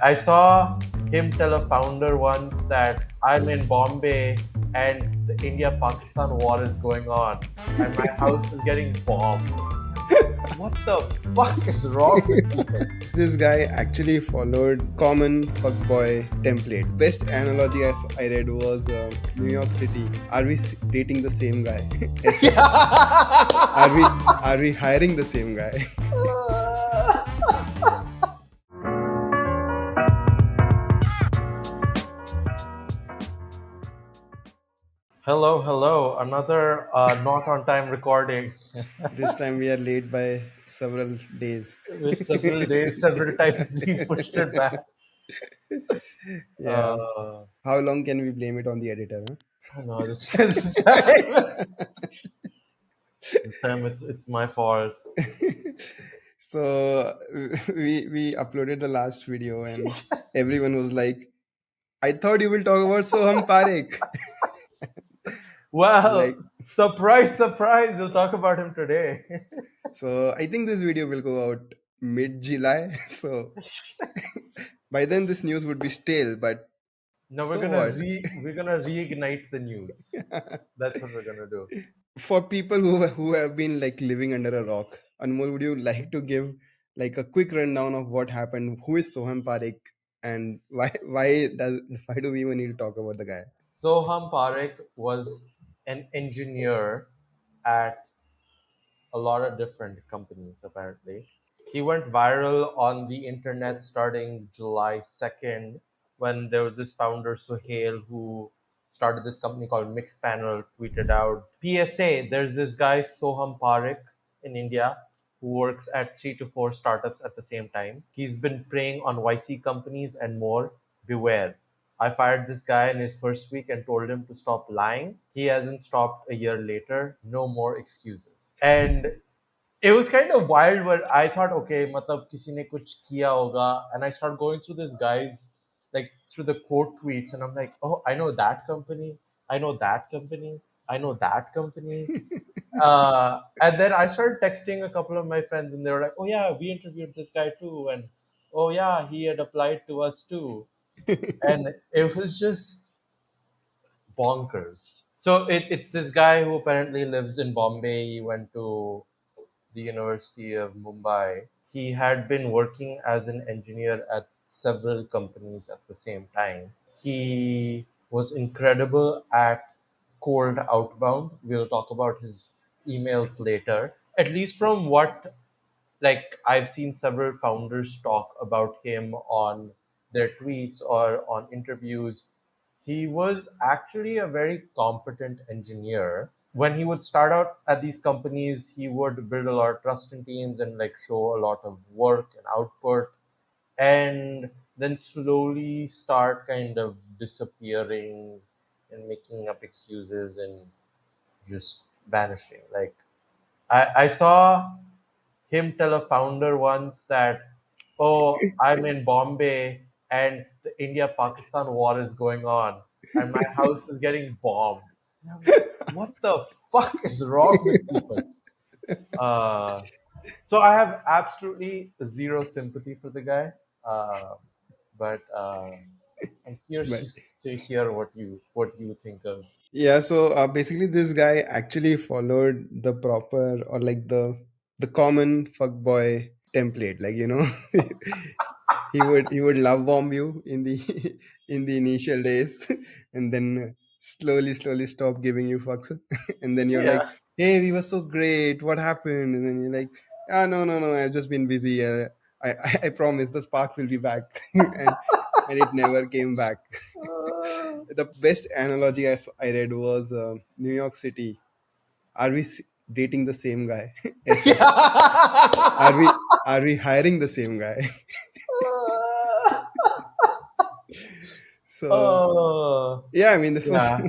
I saw him tell a founder once that I'm in Bombay and the India-Pakistan war is going on and my house is getting bombed. What the fuck is wrong with people? This guy actually followed common fuckboy template. Best analogy as I read was New York City. Are we dating the same guy? SS. Are we are we hiring the same guy? Hello, hello. Another not on time recording This time we are late by several days. with several days, several times we pushed it back. Yeah. Uh, How long can we blame it on the editor? no, this time it's my fault. Huh? So we uploaded the last video and everyone was like, "I thought you will talk about Soham Parekh." Well, Like, surprise, surprise! We'll talk about him today. so I think this video will go out mid July. So by then this news would be stale, but Now we're so gonna what? we're gonna reignite the news. That's what we're gonna do. For people who have been like living under a rock, Anmol, would you like to give like a quick rundown of what happened? Who is Soham Parekh, and why do we even need to talk about the guy? Soham Parekh was an engineer at a lot of different companies, apparently. He went viral on the internet starting July 2nd when there was this founder, Suhail, who started this company called Mixpanel, tweeted out PSA, there's this guy, Soham Parekh, in India, who works at 3 to 4 startups at the same time. He's been preying on YC companies and more. Beware. I fired this guy in his first week and told him to stop lying. He hasn't stopped a year later. No more excuses. And it was kind of wild where I thought, okay, matlab kisi ne kuch kiya hoga, and I start going through this guy's like through the quote tweets, and I'm like, oh, I know that company, I know that company, I know that company, and then I started texting a couple of my friends, and they were like, oh yeah, we interviewed this guy too, and oh yeah, he had applied to us too, and it was just bonkers. So it's this guy who apparently lives in Bombay. He went to the University of Mumbai. He had been working as an engineer at several companies at the same time. He was incredible at cold outbound. We'll talk about his emails later. At least from what like I've seen several founders talk about him on their tweets or on interviews. He was actually a very competent engineer. When he would start out at these companies, he would build a lot of trust in teams and like show a lot of work and output, and then slowly start kind of disappearing and making up excuses and just vanishing. Like I saw him tell a founder once that, oh, I'm in Bombay and the India Pakistan war is going on and my house is getting bombed. And I'm like, what the fuck is wrong with people? Uh, so I have absolutely zero sympathy for the guy, but I'm But curious to hear what you think of. yeah, so basically this guy actually followed the proper or like the common fuckboy template. Like, he would love bomb you in the in the initial days, and then slowly stop giving you fucks, and then you're like, Yeah. hey, we were so great, what happened? And then you're like, ah, no, I've just been busy. I promise the spark will be back. And it never came back. The best analogy I read was New York City. Are we dating the same guy? SS. Are we are we hiring the same guy? So Oh, yeah, I mean, this was yeah.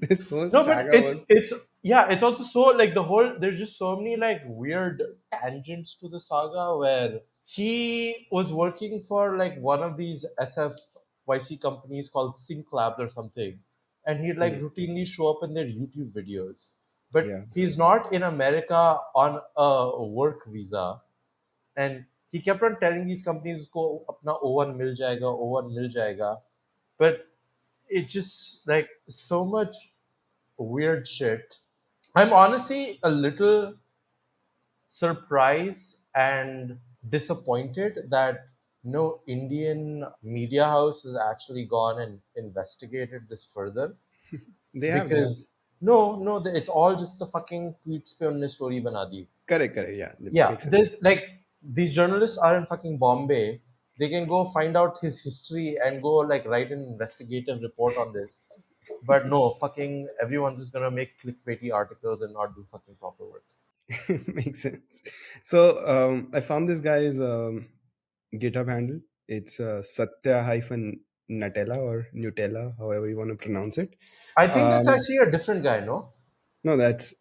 this whole No, but saga it's was. it's yeah, it's also so like the whole there's just so many like weird tangents to the saga where he was working for like one of these SFYC companies called Sync Labs or something, and he'd like Yeah, routinely show up in their YouTube videos. But yeah, he's not in America on a work visa, and he kept on telling these companies usko apna O1 mil jayega, O1 mil jayega, but it just like so much weird shit. I'm honestly a little surprised and disappointed that no Indian media house has actually gone and investigated this further. They have. Because no, it's all just the fucking tweets pe unne story bana di. Correct, correct. Yeah, that Yeah, makes sense. there's like these journalists are in fucking Bombay. They can go find out his history and go like write an investigative report on this. But no, fucking everyone's just gonna make clickbaity articles and not do fucking proper work. Makes sense. So I found this guy's GitHub handle. It's Satya hyphen Nutella or Nutella, however you want to pronounce it. I think that's Um, actually a different guy, no? no, that's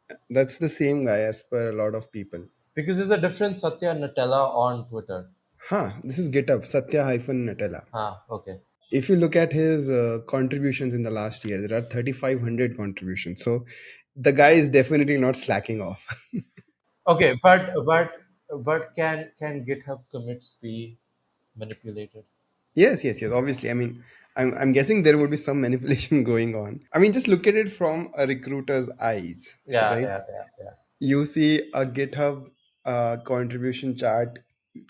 the same guy as per a lot of people. Because there's a different Satya Nutella on Twitter. Huh, this is GitHub, Satya hyphen Nutella. Ah, okay. If you look at his contributions in the last year, there are 3,500 contributions. So the guy is definitely not slacking off. Okay, but can GitHub commits be manipulated? Yes, yes, yes. Obviously, I mean, I'm guessing there would be some manipulation going on. I mean, just look at it from a recruiter's eyes, Yeah, right? yeah. You see a GitHub contribution chart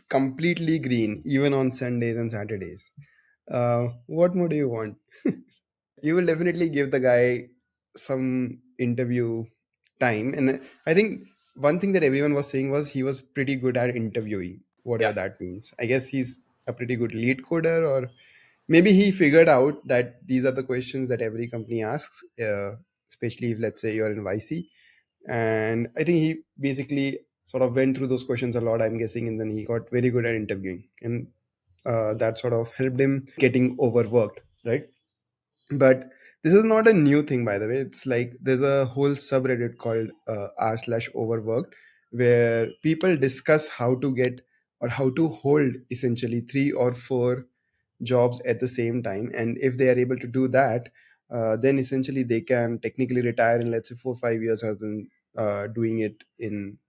completely green, even on Sundays and Saturdays. What more do you want? You will definitely give the guy some interview time. And I think one thing that everyone was saying was he was pretty good at interviewing, Yeah. whatever that means. I guess he's a pretty good lead coder, or maybe he figured out that these are the questions that every company asks, especially if, let's say, you're in YC. And I think he basically sort of went through those questions a lot, I'm guessing, and then he got very good at interviewing. And that sort of helped him getting overworked, right? But this is not a new thing, by the way. It's like there's a whole subreddit called r/overworked, where people discuss how to get or how to hold essentially 3 or 4 jobs at the same time. And if they are able to do that, then essentially they can technically retire in, let's say, 4 or 5 years, rather than doing it in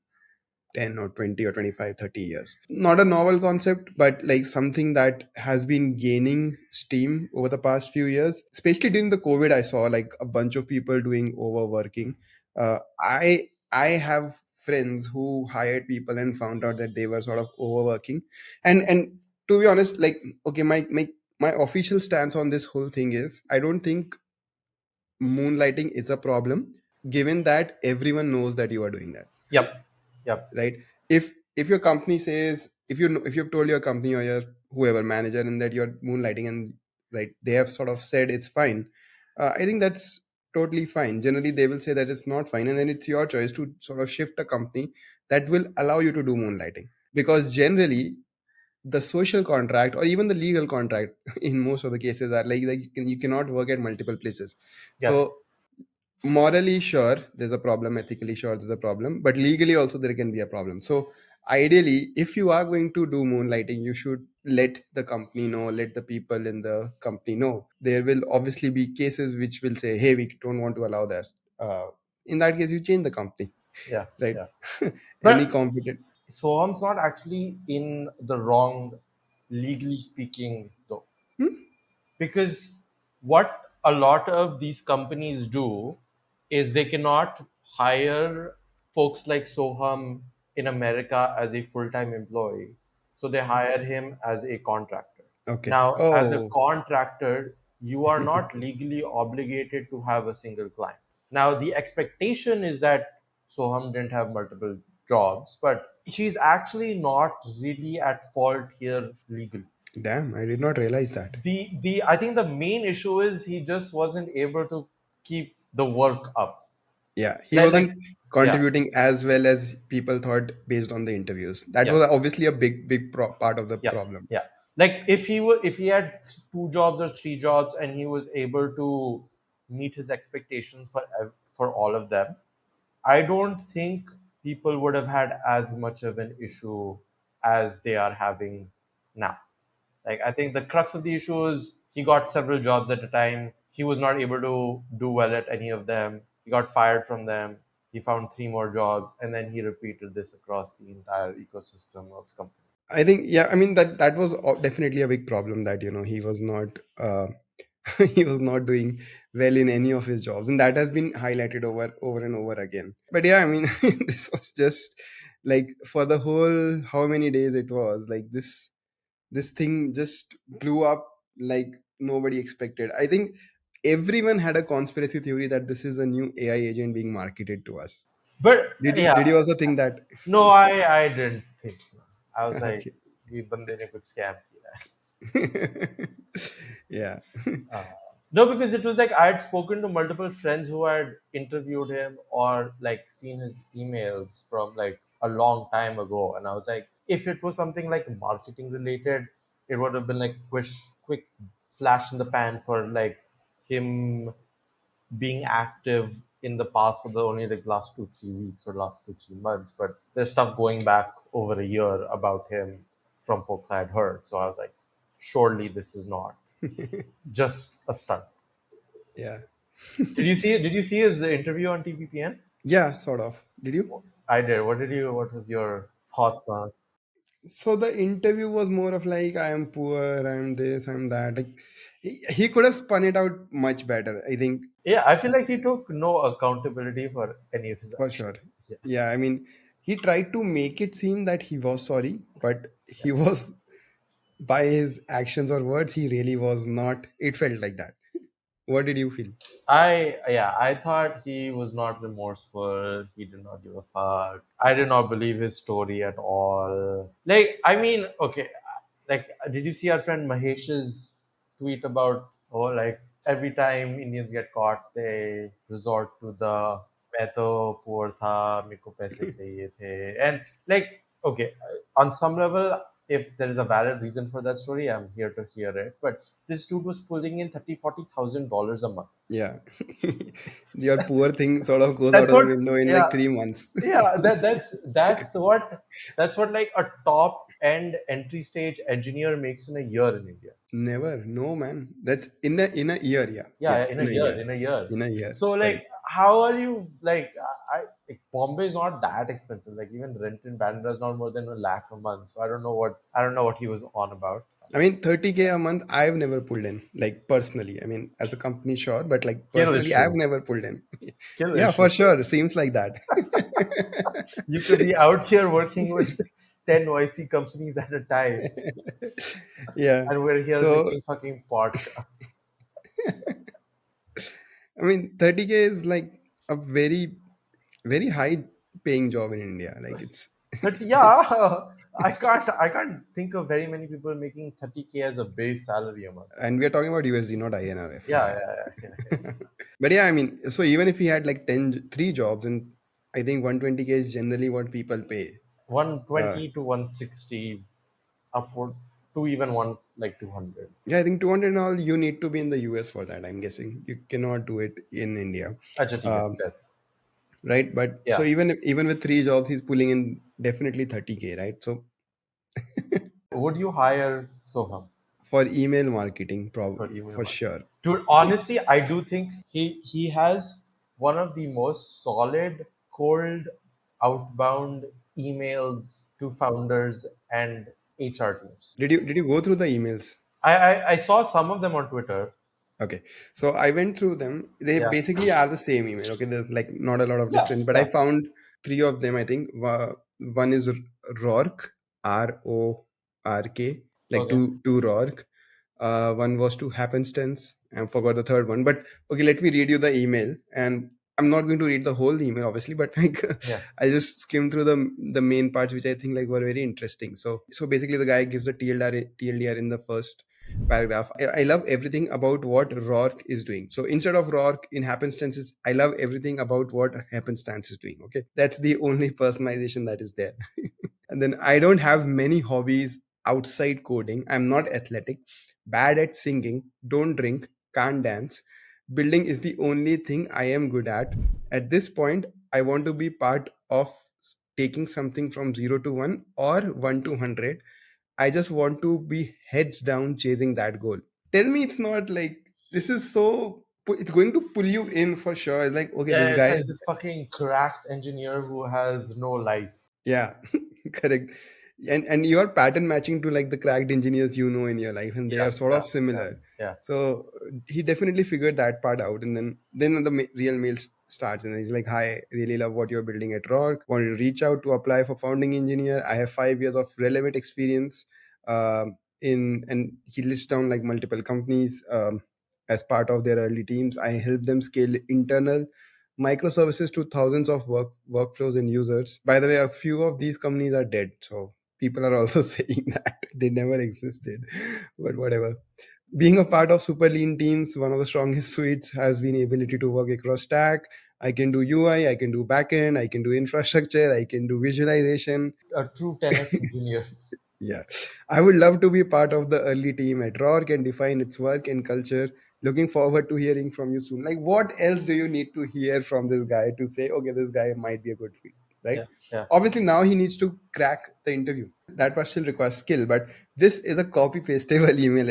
10 or 20 or 25, 30 years. Not a novel concept, but like something that has been gaining steam over the past few years, especially during the COVID. I saw like a bunch of people doing overworking. I have friends who hired people and found out that they were sort of overworking. And to be honest, like, okay, my official stance on this whole thing is I don't think moonlighting is a problem, given that everyone knows that you are doing that, Yep. Yep. right? If your company says, if you've told your company or your whoever manager and that you're moonlighting, and right, they have sort of said it's fine, I think that's totally fine. Generally they will say that it's not fine, and then it's your choice to sort of shift a company that will allow you to do moonlighting. Because generally the social contract or even the legal contract in most of the cases are like you cannot work at multiple places. Yes. So morally, sure, there's a problem. Ethically, sure, there's a problem. But legally also there can be a problem. So ideally, if you are going to do moonlighting, you should let the company know, let the people in the company know. There will obviously be cases which will say, hey, we don't want to allow this. In that case, you change the company, Yeah. right? Yeah. Any But competent. Soham's not actually in the wrong, legally speaking, though. Hmm? Because what a lot of these companies do is they cannot hire folks like Soham in America as a full-time employee, so they hire him as a contractor. Okay. Now, as a Oh. contractor, you are not legally obligated to have a single client. Now, the expectation is that Soham didn't have multiple jobs, but she's actually not really at fault here legally. Damn, I did not realize that. The I think the main issue is he just wasn't able to keep the work up. Yeah, he Like wasn't yeah, contributing as well as people thought based on the interviews. That yeah, was obviously a big part of the yeah, problem. yeah. Like if he had 2 jobs or 3 jobs and he was able to meet his expectations for all of them, I don't think people would have had as much of an issue as they are having now. Like I think the crux of the issue is he got several jobs at a time. He was not able to do well at any of them. He got fired from them. He found 3 more jobs, and then he repeated this across the entire ecosystem of companies. I think, yeah, I mean that was definitely a big problem, that he was not he was not doing well in any of his jobs, and that has been highlighted over and over again. But yeah, I mean, this was just like, for the whole, how many days it was like, this thing just blew up like nobody expected. I think everyone had a conspiracy theory that this is a new AI agent being marketed to us. But yeah, Did you also think that? no, I didn't think. I was like, Okay. ये बंदे ने कुछ scam किया है. Yeah. Uh, no, because it was like I had spoken to multiple friends who had interviewed him or like seen his emails from like a long time ago, and I was like, if it was something like marketing related, it would have been like quick flash in the pan for like him being active in the past for the only like last 2 3 weeks or last 2 3 months. But there's stuff going back over a year about him from folks I had heard. So I was like, surely this is not just a stunt. Yeah. Did you see his interview on TBPN? Yeah, sort of. Did you? I did. What did you? What was your thoughts on? So the interview was more of like, I am poor, I am this, I'm that. Like, he could have spun it out much better, I think, Yeah, I feel like he took no accountability for any of his for sure. actions. Yeah. Yeah, I mean, he tried to make it seem that he was sorry, but he was, by his actions or words, he really was not. It felt like that. What did you feel? I thought he was not remorseful. He did not give a fuck. I did not believe his story at all. Like, I mean, okay, like, did you see our friend Mahesh's tweet about, oh, like every time Indians get caught, they resort to the मैं तो poor था, मेरे को पैसे चाहिए थे, and like, okay, on some level, if there is a valid reason for that story, I'm here to hear it. But this dude was pulling in 30 40 thousand dollars a month. Yeah. Your poor thing sort of goes out That's of the what, window in yeah, like 3 months. yeah. That's what like a top end entry stage engineer makes in a year in India. Never. No, man. That's in a year. Yeah. Yeah, Yeah. in a In a year, year. in a year. In a year. So like, Correct. how are you like? Like, Bombay is not that expensive. Like even rent in Bandra is not more than a lakh a month. So I don't know what he was on about. I mean, 30K a month, I've never pulled in, like personally. I mean, as a company, sure, but like Skill personally, I've issue, never pulled in. skill Yeah, for issue. sure. Seems like that. You could be out here working with 10 YC companies at a time, Yeah. and we're here So, making fucking podcasts. I mean, 30K is like a very, very high paying job in India. Like, But it's, yeah, I can't think of very many people making 30K as a base salary a month. and we are talking about USD, not INR, Yeah, FYI. yeah, yeah, yeah. But yeah, I mean, so even if he had like 3 jobs, and I think 120K is generally what people pay. Uh, 120 to 160, upward to even one like 200. yeah, I think 200 and all, you need to be in the US for that, I'm guessing. You cannot do it in India. अच्छा ठीक है Um, fair. right? But so Yeah. even with 3 jobs, he's pulling in definitely 30K, right? So Would you hire Soham for email marketing, for email for marketing? sure. Dude, honestly, I do think he has one of the most solid cold outbound emails to founders and HR teams. Did you go through the emails? I saw some of them on Twitter. Okay, so I went through them. They Yeah. basically are the same email. Okay, there's like not a lot of Yeah. difference, but I Yeah. found 3 of them. I think one is Rork, RORK, like Okay. two Rork. One was to happenstance. I forgot the third one. But okay, let me read you the email, and I'm not going to read the whole email, obviously, but like Yeah. I just skimmed through the main parts, which I think like were very interesting. So basically, the guy gives a TLDR in the first paragraph. I love everything about what Rourke is doing. So instead of Rourke in happenstances, I love everything about what happenstance is doing. Okay, that's the only personalization that is there. And then I don't have many hobbies outside coding. I'm not athletic, bad at singing, don't drink, can't dance. Building is the only thing I am good at. At this point, I want to be part of taking something from 0 to 1 or 1 to 100. I just want to be heads down chasing that goal. Tell me it's not like this is so. It's going to pull you in for sure. It's like, okay, Yeah, this it's guy, like this fucking cracked engineer who has no life. yeah, correct. And you're pattern matching to like the cracked engineers you know in your life, and they Yeah, are sort yeah, of yeah, similar. yeah. So he definitely figured that part out, and then the real mail starts, and he's like, "Hi, really love what you're building at Rock. Wanted to reach out to apply for founding engineer. I have 5 years of relevant experience in," and he lists down like multiple companies as part of their early teams. I help them scale internal microservices to thousands of workflows and users. By the way, a few of these companies are dead, so people are also saying that they never existed. But whatever. Being a part of super lean teams, one of the strongest suites has been ability to work across stack. I can do UI, I can do backend, I can do infrastructure, I can do visualization. A true 10x engineer. Yeah. I would love to be part of the early team at Rock and define its work and culture. Looking forward to hearing from you soon. Like, what else do you need to hear from this guy to say, okay, this guy might be a good fit, right? Yeah, yeah. Obviously, now he needs to crack the interview. That part still requires skill, but this is a copy pasteable Yeah. email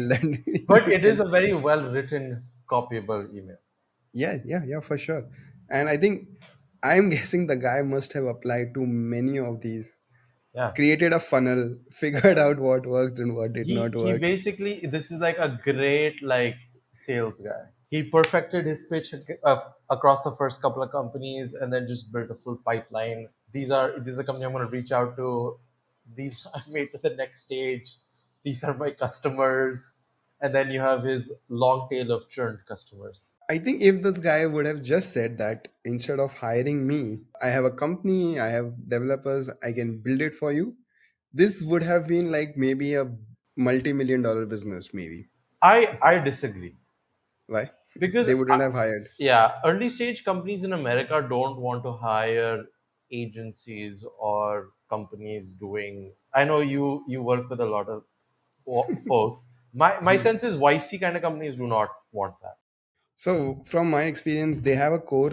that But you it is can. a very well written, copyable email. Yeah, for sure. And I think I'm guessing the guy must have applied to many of these, Yeah. created a funnel, figured out what worked and what did not He work. basically, this is like a great like sales guy. He perfected his pitch across the first couple of companies and then just built a full pipeline. These are company I'm going to reach out to. These I've made to the next stage. These are my customers, and then you have his long tail of churned customers. I think if this guy would have just said that instead of hiring me, I have a company, I have developers, I can build it for you, this would have been like maybe a multi-million dollar business, maybe. I disagree Why? because They wouldn't have hired. yeah, early stage companies in America don't want to hire agencies or companies doing. I know you work with a lot of folks. My sense is YC kind of companies do not want that. So from my experience, they have a core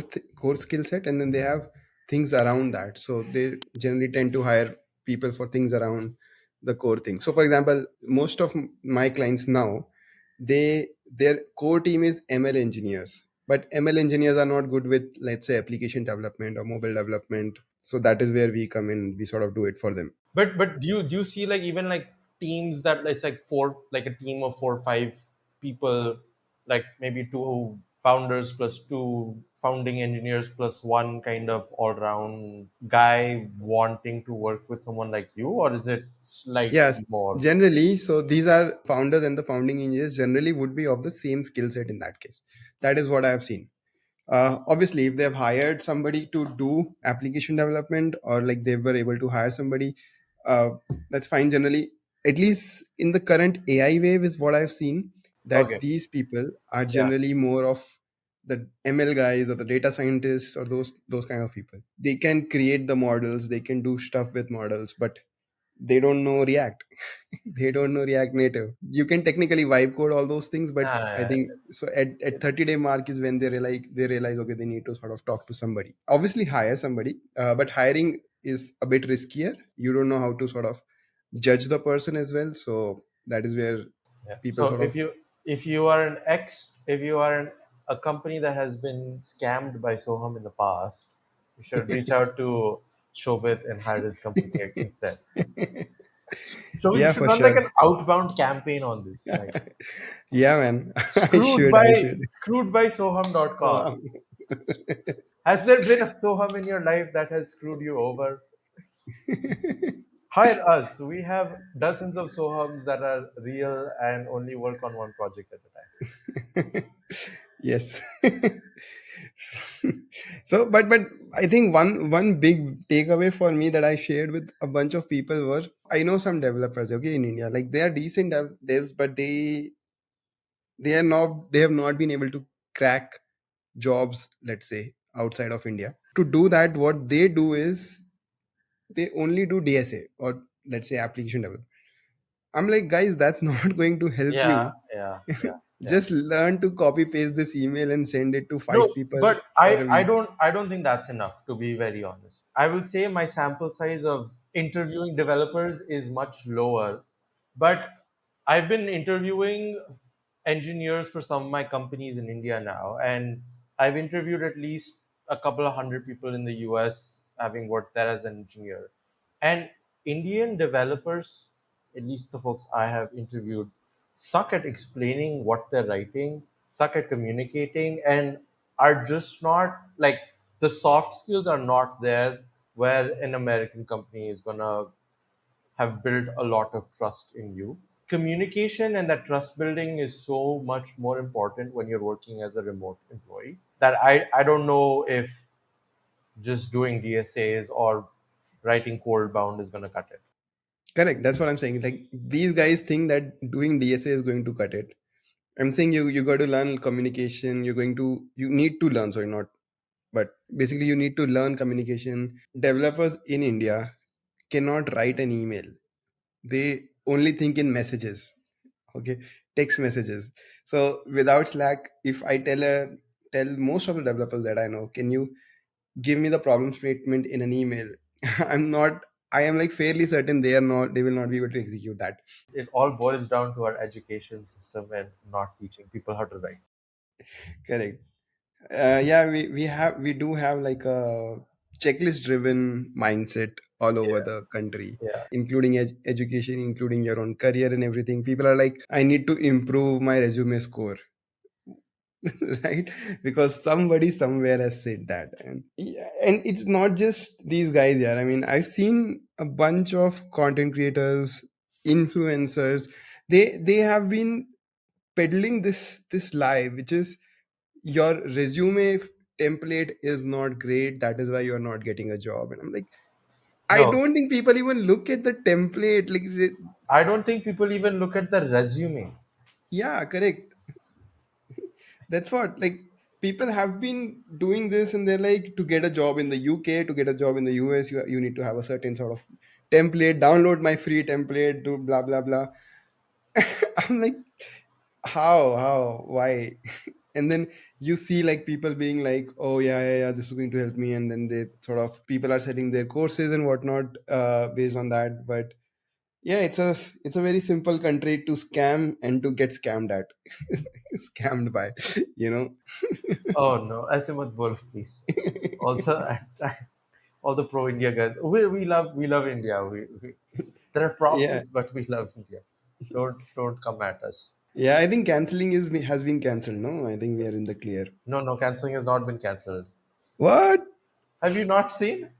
skill set, and then they have things around that. So they generally tend to hire people for things around the core thing. So for example, most of my clients now, their core team is ML engineers, but ML engineers are not good with, let's say, application development or mobile development. So that is where we come in. We sort of do it for them. But do you see like even like teams that it's like four like a team of 4 or 5 people, like maybe two founders plus two founding engineers plus one kind of all round guy wanting to work with someone like you, or is it Yes, slightly more? generally. So these are founders and the founding engineers generally would be of the same skill set in that case. That is what I have seen. Obviously, if they have hired somebody to do application development, or like they were able to hire somebody, uh, that's fine. Generally, at least in the current AI wave, is what I've seen, that Okay. these people are Yeah. generally more of the ML guys or the data scientists or those kind of people. They can create the models, they can do stuff with models, but they don't know React. They don't know React Native. You can technically vibe code all those things, but I Uh, think so at 30-day mark is when they realize, okay, they need to sort of talk to somebody. Obviously hire somebody, but hiring is a bit riskier. You don't know how to sort of judge the person as well. So that is where yeah. people So sort if of. you are a company that has been scammed by Soham in the past, you should reach out to Shobhit and hire his company instead. So you Yeah, should for run like sure. an outbound campaign on this, like Yeah, man. I screwed should. by I should. screwedbysoham.com. So, Has there been a Soham in your life that has screwed you over? Hire us. We have dozens of Sohams that are real and only work on one project at a time. yes. So but I think one big takeaway for me that I shared with a bunch of people was, I know some developers, okay, in India, like they are decent devs, but they have not been able to crack jobs, let's say, outside of India. To do that, what they do is they only do DSA, or let's say application development. I'm like, guys, that's not going to help Yeah, you. yeah, yeah, yeah. Just learn to copy paste this email and send it to No, 5 people but for a I week. don't I don't think that's enough, to be very honest. I will say my sample size of interviewing developers is much lower, but I've been interviewing engineers for some of my companies in India now, and I've interviewed at least a couple of hundred people in the US having worked there as an engineer. And Indian developers, at least the folks I have interviewed, suck at explaining what they're writing, suck at communicating, and are just not like, the soft skills are not there where an American company is gonna have built a lot of trust in you. Communication and that trust building is so much more important when you're working as a remote employee, that I don't know if just doing DSAs or writing cold bound is going to cut it. Correct. That's what I'm saying. Like these guys think that doing DSA is going to cut it. I'm saying you got to learn communication. You need to learn. Sorry, not but basically you need to learn communication. Developers in India cannot write an email. They only think in messages. Okay, text messages. So without Slack, if I tell most of the developers that I know, can you give me the problem statement in an email? I'm not. I am like fairly certain they are not. They will not be able to execute that. It all boils down to our education system and not teaching people how to write. Correct. Yeah, we do have like a checklist driven mindset all over Yeah, the country, yeah. including education, including your own career and everything. People are like, I need to improve my resume score. Right, because somebody somewhere has said that. And yeah, and it's not just these guys here. I mean, I've seen a bunch of content creators, influencers. They have been peddling this lie, which is your resume template is not great, that is why you're not getting a job. And I'm like, I No, don't think people even look at the template. Like I don't think people even look at the resume. yeah, correct. That's what, like, people have been doing this, and they're like, to get a job in the UK, to get a job in the US, you need to have a certain sort of template. Download my free template, do blah blah blah. I'm like, how why? And then you see like people being like, oh yeah, this is going to help me, and then they sort of, people are setting their courses and whatnot based on that. But yeah, it's a very simple country to scam and to get scammed at. Scammed by, you know. Oh no, ऐसे मत बोल please. Also, all the pro India guys, we love India. There are Yeah, problems, but we love India. Don't come at us. yeah, I think canceling is has been cancelled. No, I think we are in the clear. No, no, canceling has not been cancelled. What? Have you not seen?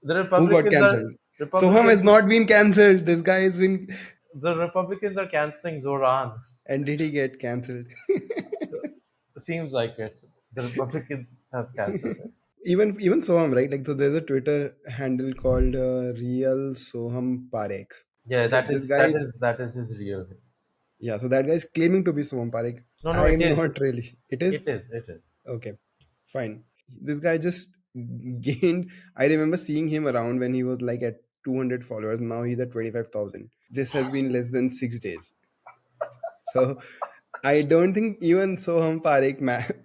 The Who got Republicans are cancelled? Soham has Republicans. not been cancelled. This guy has been. The Republicans are canceling Zoran. And did he get cancelled? Seems like it. The Republicans have cancelled it. Even Soham, right? Like, so there's a Twitter handle called Real Soham Parekh. Yeah, Okay, that this is guy that is, is that is his real thing. yeah. So that guy is claiming to be Soham Parekh. No, no, it I'm is. not really. It It is is. It is. okay. Fine. This guy just gained. I remember seeing him around when he was like at 200 followers. Now he's at 25,000. This has been less than 6 days. So I don't think even Soham Parekh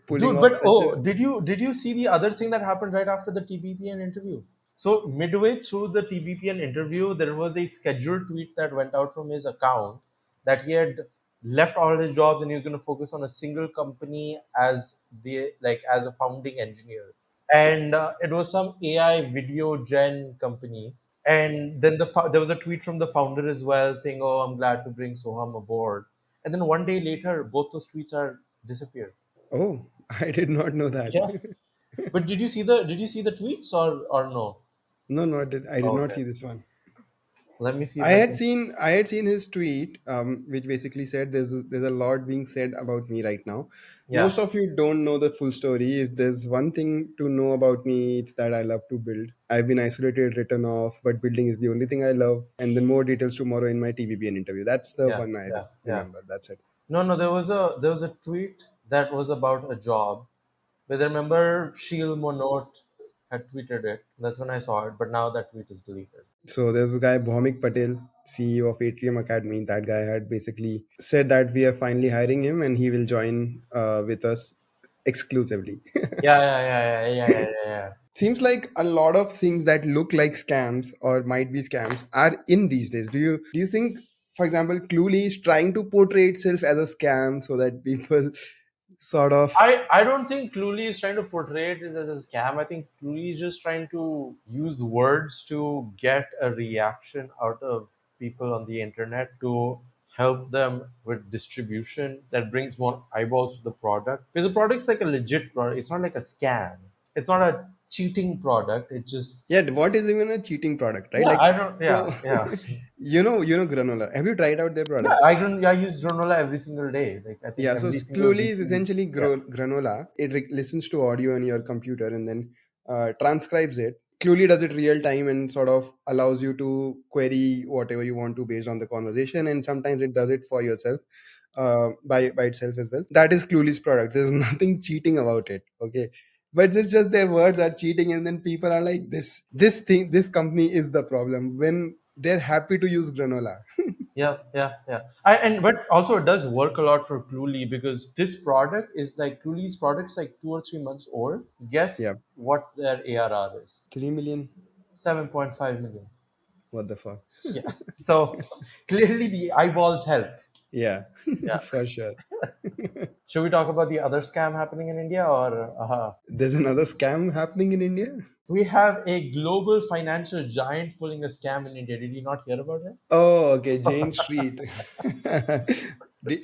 pulling Dude, off but such a. oh, did you see the other thing that happened right after the TBPN interview? So midway through the TBPN interview, there was a scheduled tweet that went out from his account that he had left all his jobs and he was going to focus on a single company as as a founding engineer. And it was some AI video gen company. And then there was a tweet from the founder as well saying, "Oh, I'm glad to bring Soham aboard." And then one day later, both those tweets are disappeared. Oh, I did not know that. Yeah. But did you see the tweets or no? No, no, I did not Okay. see this one. Let me see if I I had can. seen I had seen his tweet, which basically said there's a lot being said about me right now. Yeah. Most of you don't know the full story. If there's one thing to know about me, it's that I love to build. I've been isolated, written off, but building is the only thing I love. And then more details tomorrow in my TBBN interview. That's the Yeah. one I Yeah. Yeah. remember. That's it. No, no, there was a tweet that was about a job. But I remember Sheil Monot had tweeted it. That's when I saw it, but now that tweet is deleted. So there's a guy, Bhaumik Patel, CEO of Atrium Academy. That guy had basically said that we are finally hiring him and he will join with us exclusively. Yeah, yeah, yeah, yeah, yeah, yeah, yeah. Seems like a lot of things that look like scams or might be scams are in these days. Do you think, for example, Cluely is trying to portray itself as a scam so that people sort of. I don't think Cluely is trying to portray it as a scam. I think Cluely is just trying to use words to get a reaction out of people on the internet to help them with distribution that brings more eyeballs to the product. Because the product's like a legit product. It's not like a scam. It's not a cheating product. It just Yeah, what is even a cheating product, right? yeah. Like, I don't so yeah yeah granola. Have you tried out their yeah. product? I use granola every single day. Like I think Yeah, so every single Cluely is weekly. essentially Yeah. granola. It listens to audio on your computer and then transcribes it. Cluely does it real time and sort of allows you to query whatever you want to based on the conversation. And sometimes it does it for yourself by itself as well. That is Cluely's product. There's nothing cheating about it. Okay. But it's just their words are cheating, and then people are like, this company is the problem when they're happy to use granola. Yeah, yeah, yeah. And but also it does work a lot for Cluely because this product is like Cluely's product's like 2 or 3 months old. Yeah, Guess what their ARR is? 3 million. 7.5 million. What the fuck? Yeah. So clearly the eyeballs help. Yeah, Yeah. for sure. Should we talk about the other scam happening in India or There's another scam happening in India. we have a global financial giant pulling a scam in India. Did you not hear about it? Oh, okay, Jane Street.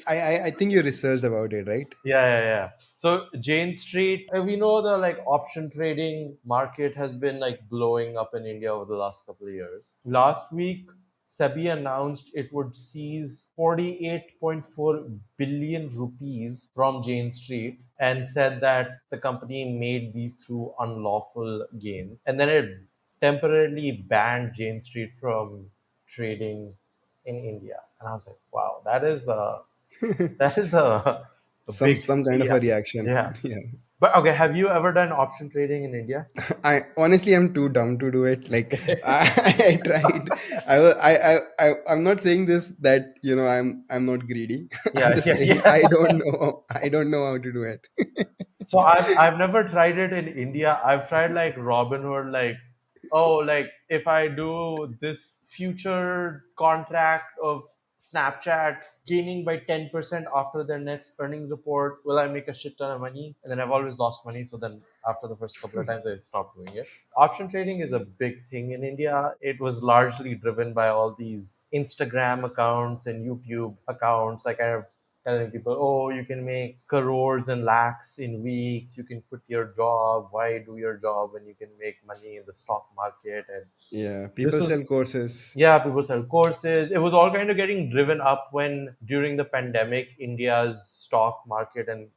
I think you researched about it, right? Yeah, yeah, yeah. So Jane Street, we know the like option trading market has been like blowing up in India over the last couple of years. Last week, SEBI announced it would seize 48.4 billion rupees from Jane Street and said that the company made these through unlawful gains. And then it temporarily banned Jane Street from trading in India. And I was like, wow, that is a some big some kind of yeah a reaction. yeah. Yeah. But okay, have you ever done option trading in India? I honestly am too dumb to do it. Like I tried. I'm not saying this that I'm not greedy. I'm Yeah, just yeah, saying yeah. I don't know how to do it. So I've never tried it in India. I've tried like Robinhood, like oh, like if I do this future contract of Snapchat gaining by 10% after their next earnings report, will I make a shit ton of money? And then I've always lost money. So then after the first couple of times, I stopped doing it. Option trading is a big thing in India. It was largely driven by all these Instagram accounts and YouTube accounts. Like I have telling people, oh, you can make crores and lakhs in weeks. You can quit your job. Why do your job when you can make money in the stock market? And Yeah, this people was sell courses. yeah, people sell courses. It was all kind of getting driven up when during the pandemic, India's stock market and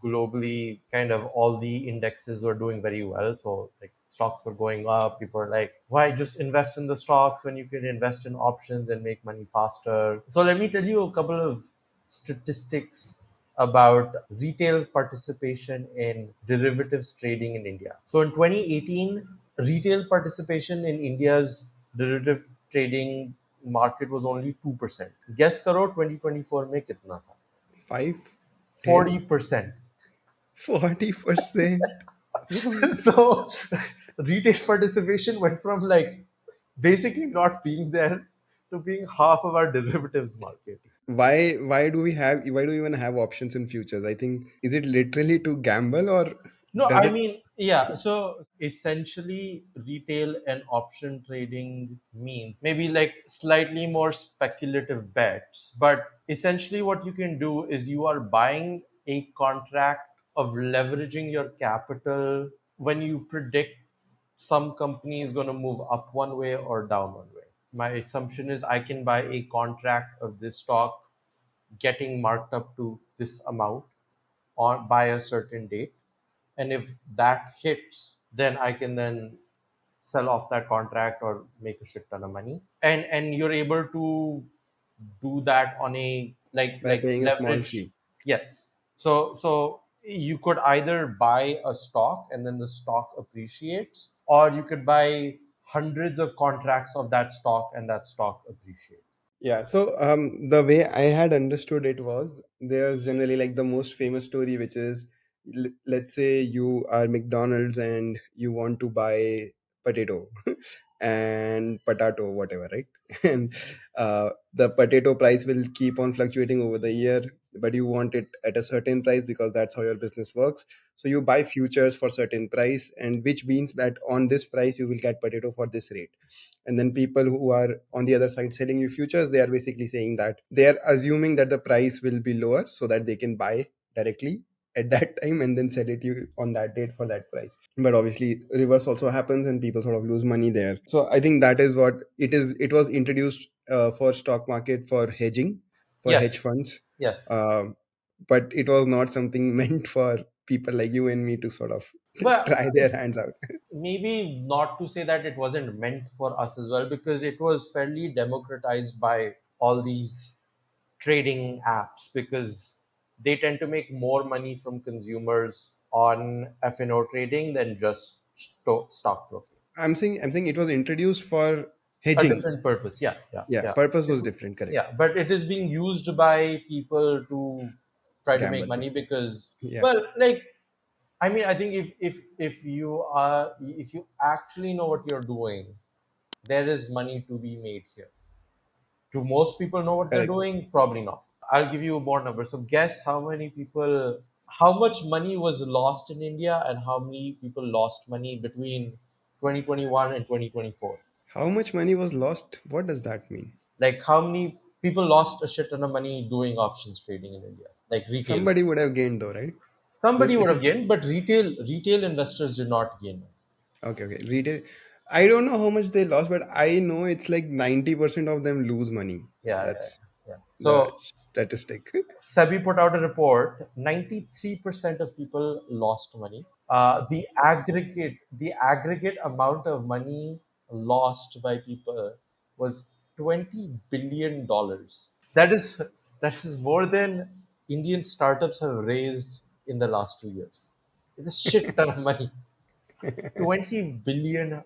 globally kind of all the indexes were doing very well. So like stocks were going up. People are like, why just invest in the stocks when you can invest in options and make money faster? So let me tell you a couple of statistics about retail participation in derivatives trading in India. So in 2018, retail participation in India's derivative trading market was only 2%. Guess करो 2024 में कितना था? Five, 10, 40%. 40%. So retail participation went from like basically not being there to being half of our derivatives market. Why do we even have options in futures? I think, is it literally to gamble, or No, does I it? mean, yeah. So essentially, retail and option trading means maybe like slightly more speculative bets. But essentially, what you can do is you are buying a contract of leveraging your capital when you predict some company is going to move up one way or down one way. My assumption is I can buy a contract of this stock getting marked up to this amount or by a certain date, and if that hits then I can then sell off that contract or make a shit ton of money, and you're able to do that on a By like paying a small leverage. fee? Yes. So you could either buy a stock and then the stock appreciates, or you could buy hundreds of contracts of that stock and that stock appreciates. Yeah, so the way I had understood it was, there's generally like the most famous story, which is, let's say you are McDonald's and you want to buy potato. and potato, whatever, right? And the potato price will keep on fluctuating over the year, but you want it at a certain price because that's how your business works. So you buy futures for certain price, and which means that on this price you will get potato for this rate. And then people who are on the other side selling you futures, they are basically saying that they are assuming that the price will be lower so that they can buy directly at that time and then sell it you on that date for that price. But obviously reverse also happens and people sort of lose money there. So I think that is what it is. It was introduced for stock market for hedging, for hedge Yes, funds. yes. um, but it was not something meant for people like you and me to sort of But try their hands out. maybe not to say that it wasn't meant for us as well, because it was fairly democratized by all these trading apps, because they tend to make more money from consumers on F&O trading than just stockbroking. I'm saying it was introduced for A hedging. different purpose, yeah, yeah, Yeah, yeah. purpose It, was different, correct. yeah, but it is being used by people to try to make Gamble. money because, Yeah. well, like, I mean, I think if you are, if you actually know what you're doing, there is money to be made here. Do most people know what they're Correct. doing? Probably not. I'll give you more numbers. So guess how many people, how much money was lost in India, and how many people lost money between 2021 and 2024? How much money was lost? What does that mean? Like how many people lost a shit ton of money doing options trading in India? Like retail. Somebody would have gained though, right? Somebody would Is it have gained, but retail investors did not gain. okay? Okay, retail. I don't know how much they lost, but I know it's like 90% of them lose money. Yeah, yeah, That's yeah. the So statistic. SEBI put out a report. 93% of people lost money. The aggregate amount of money lost by people was $20 billion. That is more than Indian startups have raised in the last 2 years. It's a shit ton of money. $20 billion.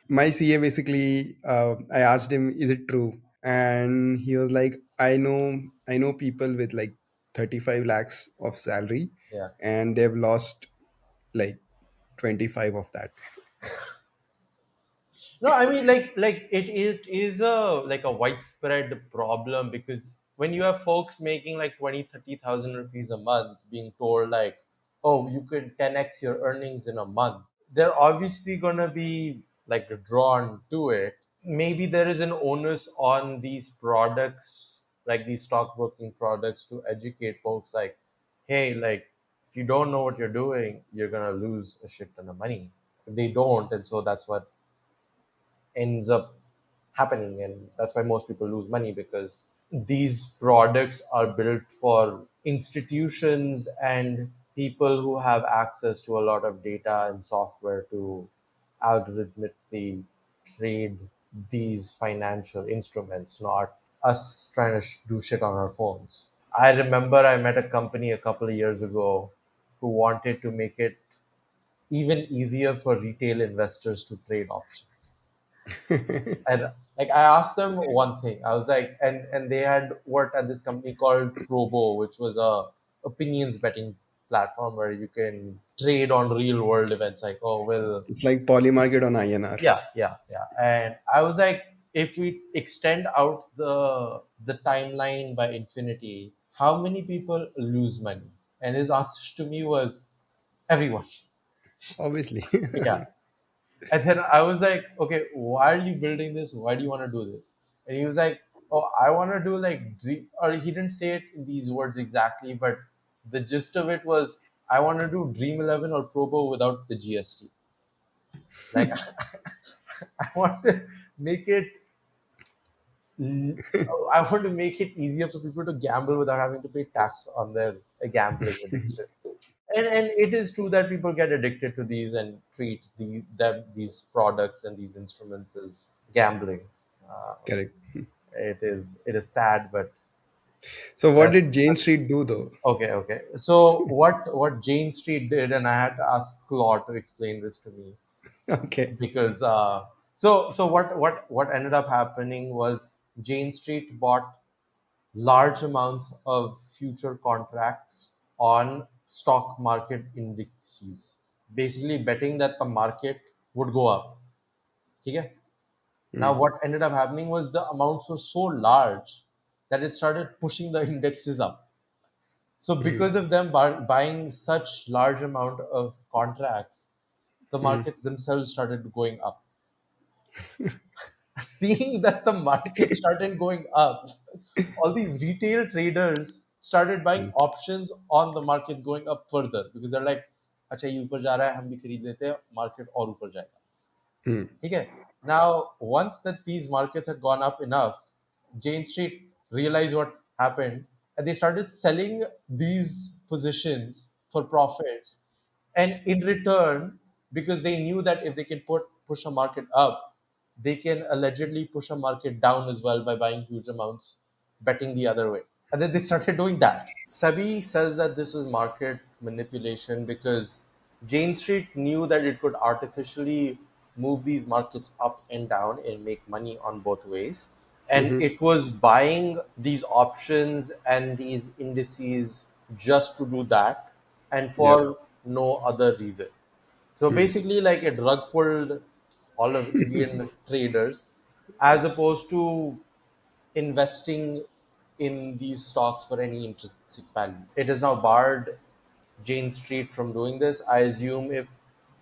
My CA basically, I asked him, "Is it true?" And he was like, I know people with like 35 lakhs of salary, Yeah. and they've lost like 25 of that. No, I mean, like it is a widespread problem, because when you have folks making like 20, 30,000 rupees a month being told like, oh, you could 10x your earnings in a month, they're obviously gonna be like drawn to it. Maybe there is an onus on these products, like these stockbroking products, to educate folks like, hey, like, if you don't know what you're doing, you're gonna lose a shit ton of money. They don't, and so that's what ends up happening, and that's why most people lose money, because these products are built for institutions and people who have access to a lot of data and software to algorithmically trade these financial instruments, not us trying to do shit on our phones. I remember I met a company a couple of years ago who wanted to make it even easier for retail investors to trade options. And like I asked them one thing. I was like, and they had worked at this company called Probo, which was a opinions betting platform where you can trade on real world events, like, oh well, It's like Polymarket on INR. yeah, yeah, yeah. And I was like, if we extend out the timeline by infinity, how many people lose money? And his answer to me was everyone. Obviously. Yeah. And then I was like, okay, why are you building this? Why do you want to do this? And he was like, oh, I want to do like dream, or he didn't say it in these words exactly, but the gist of it was, I want to do Dream 11 or Probo without the GST. Like, I want to make it, I want to make it easier for people to gamble without having to pay tax on their gambling addiction. And it is true that people get addicted to these and treat these products and these instruments as gambling. Uh, Correct. it is sad, but So what that's did Jane Street do though? okay. Okay, so what Jane Street did, and I had to ask Claude to explain this to me, Okay. because so what ended up happening was Jane Street bought large amounts of future contracts on stock market indices, basically betting that the market would go up. Okay? Now, mm, what ended up happening was the amounts were so large that it started pushing the indexes up. So, mm, because of them buying such large amount of contracts, the mm, markets themselves started going up. Seeing that the market started going up, all these retail traders started buying mm, options on the markets going up further because they're like, अच्छा ये ऊपर जा रहा है हम भी खरीद लेते हैं मार्केट और ऊपर जाएगा mm, ठीक है now once that these markets had gone up enough Jane Street realized what happened and they started selling these positions for profits and in return because they knew that if they can push a market up they can allegedly push a market down as well by buying huge amounts betting the other way and then they started doing that. Sabi says that this is market manipulation because Jane Street knew that it could artificially move these markets up and down and make money on both ways. And mhm. it was buying these options and these indices just to do that and Yep. for no other reason. So Mm. basically, like it rug pulled all of Indian traders as opposed to investing in these stocks for any intrinsic value. It has now barred Jane Street from doing this. I assume if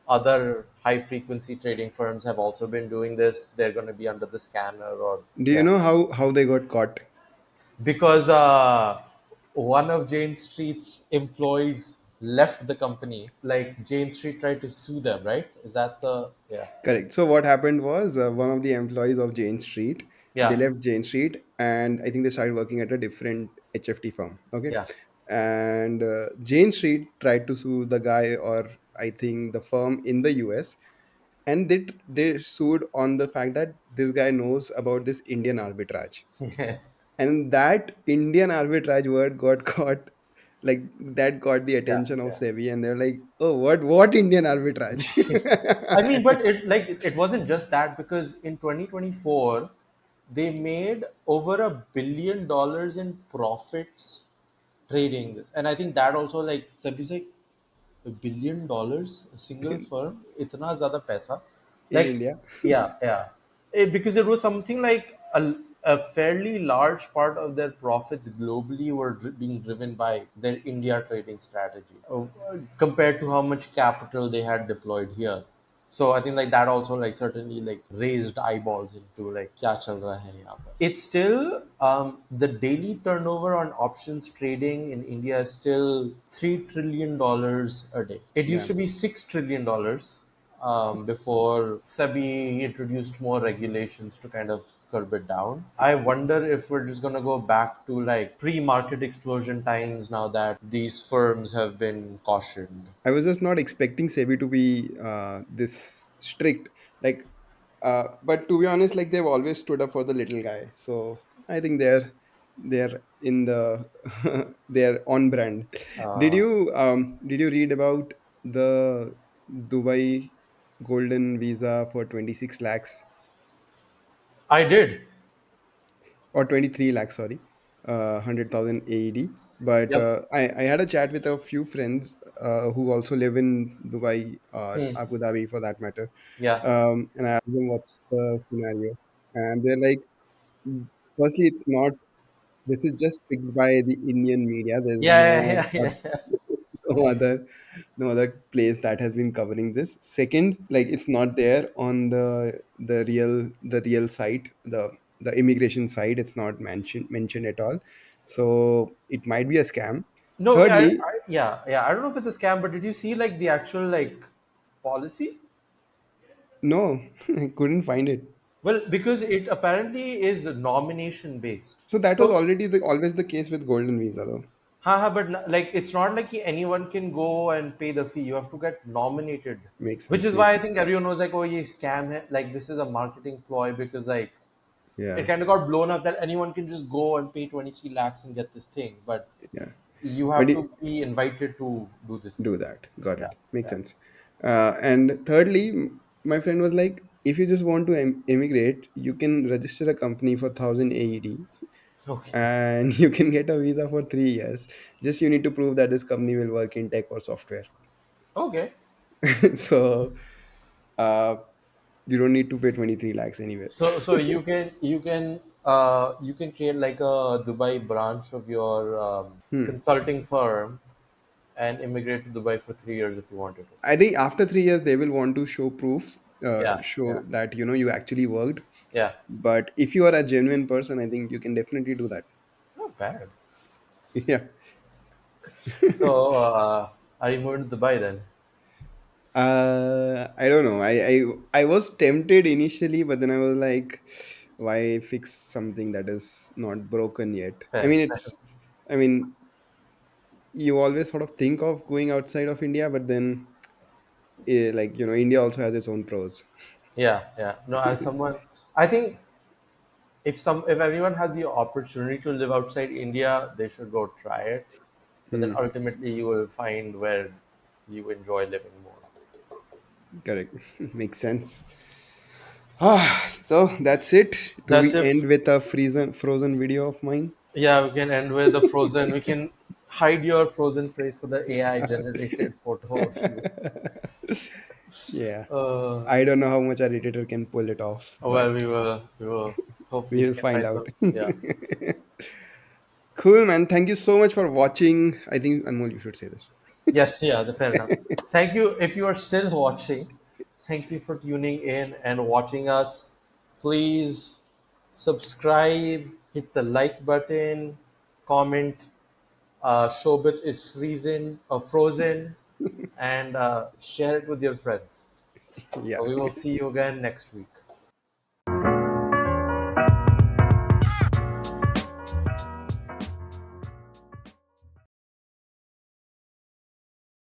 other high frequency trading firms have also been doing this, they're going to be under the scanner or, Do you yeah. know how they got caught? Because one of Jane Street's employees left the company, like Jane Street tried to sue them, right? Is that the, yeah. Correct. So what happened was one of the employees of Jane Street, they Yeah, left Jane Street, and I think they started working at a different HFT firm. Okay, yeah. and Jane Street tried to sue the guy, or I think the firm in the US, and they sued on the fact that this guy knows about this Indian arbitrage, and that Indian arbitrage word got caught, like that got the Yeah, attention of yeah. SEBI, and they're like, oh, what Indian arbitrage? I mean, but it wasn't just that because in 2024 they made over $1 billion in profits trading this, and I think that also like Sabhi like $1 billion a single in, firm इतना ज़्यादा पैसा in like India. yeah because it was something like a fairly large part of their profits globally were being driven by their India trading strategy compared to how much capital they had deployed here. So I think like that also like certainly like raised eyeballs into like क्या चल रहा है यहाँ पर. It's still the daily turnover on options trading in India is still $3 trillion a day. It used Yeah. to be $6 trillion before SEBI introduced more regulations to kind of curb it down. I wonder if we're just going to go back to like pre market explosion times now that these firms have been cautioned. I was just not expecting SEBI to be this strict. Like, but to be honest, like they've always stood up for the little guy. So I think they're in the they're on brand. Uh, Did you read about the Dubai golden visa for 26 lakhs I did. or 23 lakhs? Sorry, 100,000 AED. But Yep. I had a chat with a few friends who also live in Dubai or Hmm. Abu Dhabi for that matter. Yeah. And I asked them what's the scenario. And they're like, "Mm, firstly, it's not, this is just picked by the Indian media. There's Yeah. Yeah. Yeah. Yeah. no other, no other place that has been covering this. Second, like it's not there on the real site, the immigration site. It's not mentioned at all. So it might be a scam. No. Yeah. Thirdly, Yeah. Yeah. I don't know if it's a scam, but did you see like the actual like policy? no, I couldn't find it. Well, because it apparently is nomination based. So that was So, already always the case with golden visa, though. haha, but like it's not like anyone can go and pay the fee. You have to get nominated, Makes which sense. is why Makes I sense. think everyone was like, "Oh, ye scam hai." Like this is a marketing ploy because like it Yeah, kind of got blown up that anyone can just go and pay 23 lakhs and get this thing, but yeah. you But have to be invited to do this thing. do that. Got Yeah, it. Makes yeah. sense. And thirdly, my friend was like, if you just want to immigrate, you can register a company for 1,000 AED, Okay. and you can get a visa for 3 years. Just you need to prove that this company will work in tech or software. Okay. So, uh, You don't need to pay 23 lakhs anywhere. So you can create like a Dubai branch of your Hmm. consulting firm and immigrate to Dubai for 3 years if you wanted to. I think after 3 years they will want to show proof, Yeah, show yeah, that you actually worked. yeah. But if you are a genuine person, I think you can definitely do that. Not bad. Yeah. So are you moving to Dubai then? I don't know. I was tempted initially, but then I was like, why fix something that is not broken yet? I Fair, mean, fair. I mean, you always sort of think of going outside of India, but then, like, India also has its own pros. Yeah, yeah. No, as someone, I think if everyone has the opportunity to live outside India, they should go try it. But then Hmm, ultimately, you will find where you enjoy living more. correct. Makes sense. So that's it. Do That's we it. end with a frozen video of mine? Yeah, we can end with the frozen. We can hide your frozen face with the AI generated photo of you. Yeah. Uh, I don't know how much our editor can pull it off, well, but we will. Hopefully, we we will can find find out. some. Yeah. Cool, man. Thank you so much for watching. I think, Anmol, you should say this. Yes. Yeah. Fair enough. Thank you. If you are still watching, thank you for tuning in and watching us. Please subscribe, hit the like button, comment. Shobhit is frozen, and share it with your friends. Yeah. We will see you again next week.